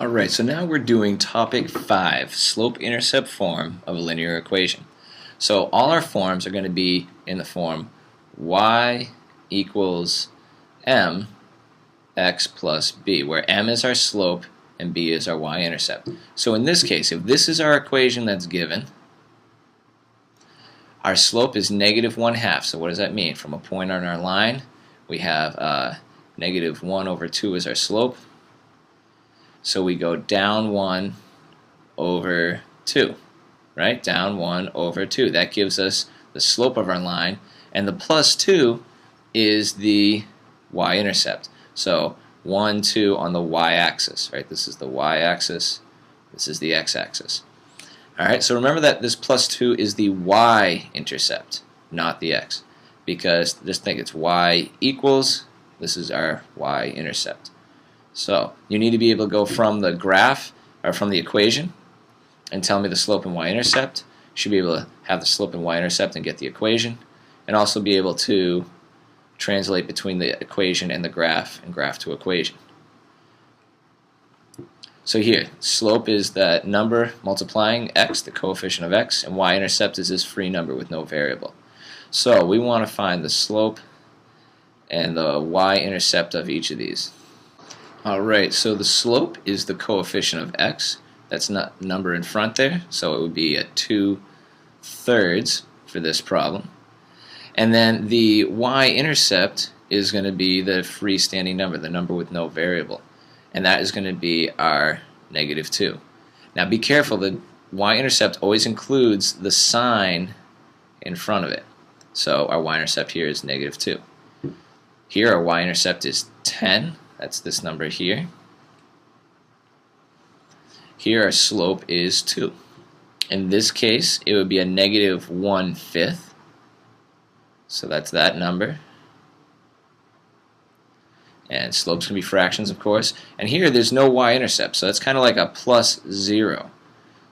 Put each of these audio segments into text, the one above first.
Alright, so now we're doing topic 5, slope-intercept form of a linear equation. So all our forms are going to be in the form y equals mx plus b, where m is our slope and b is our y-intercept. So in this case, if this is our equation that's given, our slope is negative 1/2. So what does that mean? From a point on our line, we have negative 1 over 2 is our slope. So we go down 1 over 2, right? Down 1 over 2. That gives us the slope of our line, and the plus 2 is the y-intercept. So 1, 2 on the y-axis, right? This is the y-axis, this is the x-axis. Alright, so remember that this plus 2 is the y-intercept, not the x, because just think it's y equals, this is our y-intercept. So you need to be able to go from the graph, or from the equation, and tell me the slope and y-intercept. You should be able to have the slope and y-intercept and get the equation, and also be able to translate between the equation and the graph, and graph to equation. So here, slope is that number multiplying x, the coefficient of x, and y-intercept is this free number with no variable. So we want to find the slope and the y-intercept of each of these. Alright, so the slope is the coefficient of x. That's not number in front there, so it would be a 2/3 for this problem. And then the y-intercept is going to be the freestanding number, the number with no variable. And that is going to be our negative 2. Now be careful, the y-intercept always includes the sign in front of it. So our y-intercept here is negative 2. Here our y-intercept is 10. That's this number here. Here our slope is 2. In this case, it would be a negative 1/5. So that's that number. And slopes can be fractions, of course. And here there's no y-intercept, so that's kind of like a plus 0.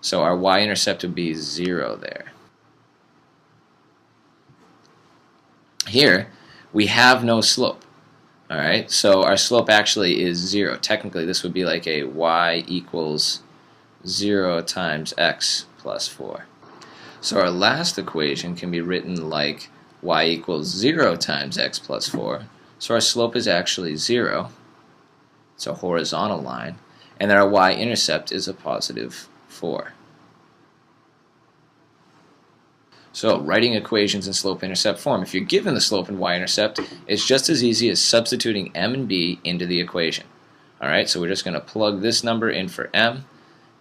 So our y-intercept would be 0 there. Here we have no slope. Alright, so our slope actually is 0. Technically this would be like a y equals 0 times x plus 4. So our last equation can be written like y equals 0 times x plus 4. So our slope is actually 0. It's a horizontal line. And then our y-intercept is a positive 4. So writing equations in slope-intercept form, if you're given the slope and y-intercept, it's just as easy as substituting m and b into the equation. Alright, so we're just going to plug this number in for m,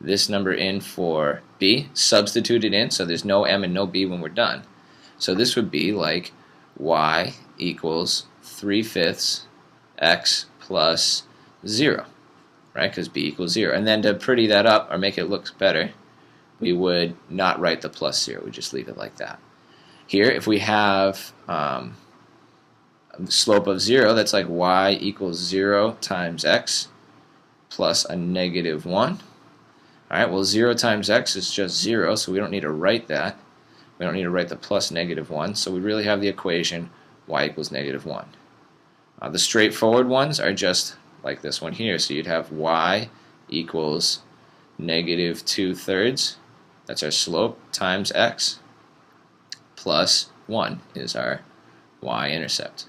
this number in for b, substitute it in, so there's no m and no b when we're done. So this would be like y equals 3/5 x plus 0, right, because b equals 0. And then to pretty that up, or make it look better, we would not write the plus 0, we just leave it like that. Here, if we have the slope of 0, that's like y equals 0 times x plus a negative 1. Alright, well 0 times x is just 0, so we don't need to write that. We don't need to write the plus negative 1, so we really have the equation y equals negative 1. The straightforward ones are just like this one here, so you'd have y equals negative 2/3. That's our slope times x plus 1 is our y-intercept.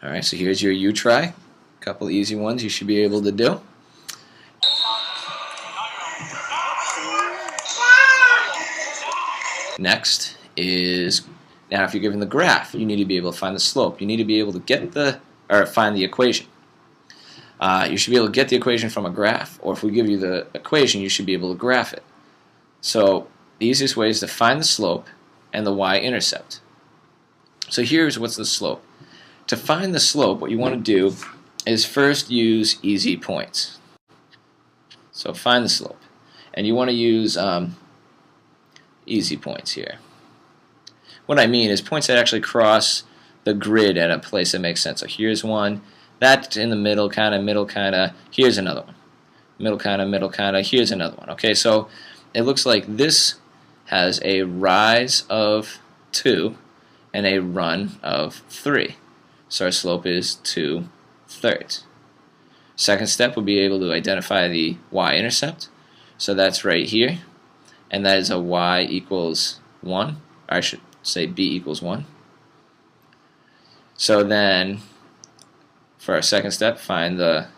Alright, so here's your U-try. A couple easy ones you should be able to do. Next is, now if you're given the graph, you need to be able to find the slope. You need to be able to get find the equation. You should be able to get the equation from a graph, or if we give you the equation, you should be able to graph it. So the easiest way is to find the slope and the y-intercept. So here's what's the slope. To find the slope, what you want to do is first use easy points. So find the slope. And you want to use easy points here. What I mean is points that actually cross the grid at a place that makes sense. So here's one. That in the middle, kind of, here's another one. Middle, kind of, here's another one. Okay, so it looks like this has a rise of 2 and a run of 3. So our slope is 2/3. Second step, we'll be able to identify the y-intercept. So that's right here, and that is a y equals 1, or I should say b equals 1. So then, for our second step, find the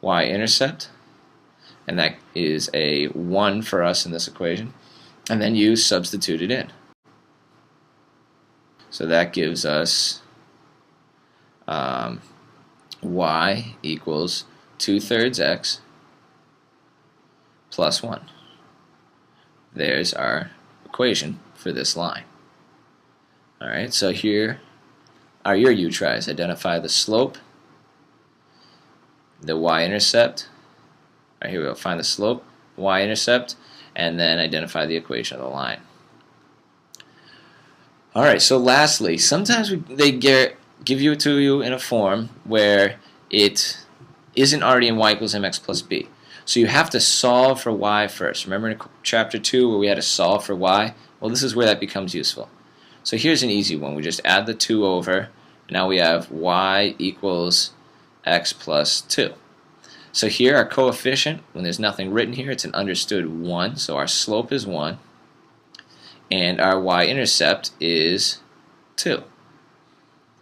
y-intercept, and that is a 1 for us in this equation, and then you substitute it in. So that gives us y equals 2/3 x plus 1. There's our equation for this line. Alright, so here are your u-tries. Identify the slope, the y-intercept. Alright, here we go. Find the slope, y-intercept, and then identify the equation of the line. Alright, so lastly, sometimes they give it to you in a form where it isn't already in y equals mx plus b. So you have to solve for y first. Remember in chapter 2 where we had to solve for y? Well, this is where that becomes useful. So here's an easy one. We just add the 2 over, and now we have y equals x plus 2. So here our coefficient, when there's nothing written here, it's an understood 1, so our slope is 1, and our y-intercept is 2.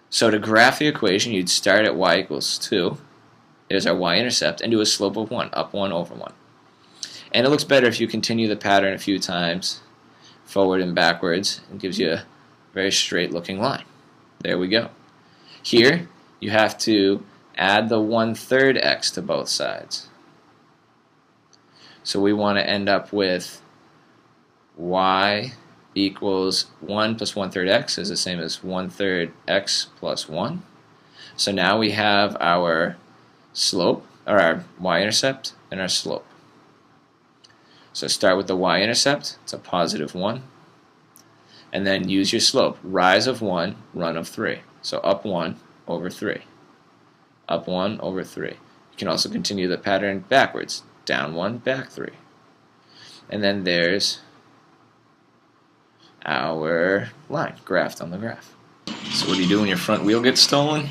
So to graph the equation, you'd start at y equals 2. There's our y-intercept, and do a slope of 1, up 1 over 1. And it looks better if you continue the pattern a few times, forward and backwards. It gives you a very straight looking line. There we go. Here, you have to add the 1/3 x to both sides. So we want to end up with y equals 1 plus 1/3 x is the same as 1/3 x plus 1. So now we have our slope, or our y-intercept, and our slope. So start with the y-intercept, it's a positive 1, and then use your slope, rise of 1, run of 3. So up 1 over 3, up 1 over 3. You can also continue the pattern backwards, down 1, back 3. And then there's our line graphed on the graph. So what do you do when your front wheel gets stolen?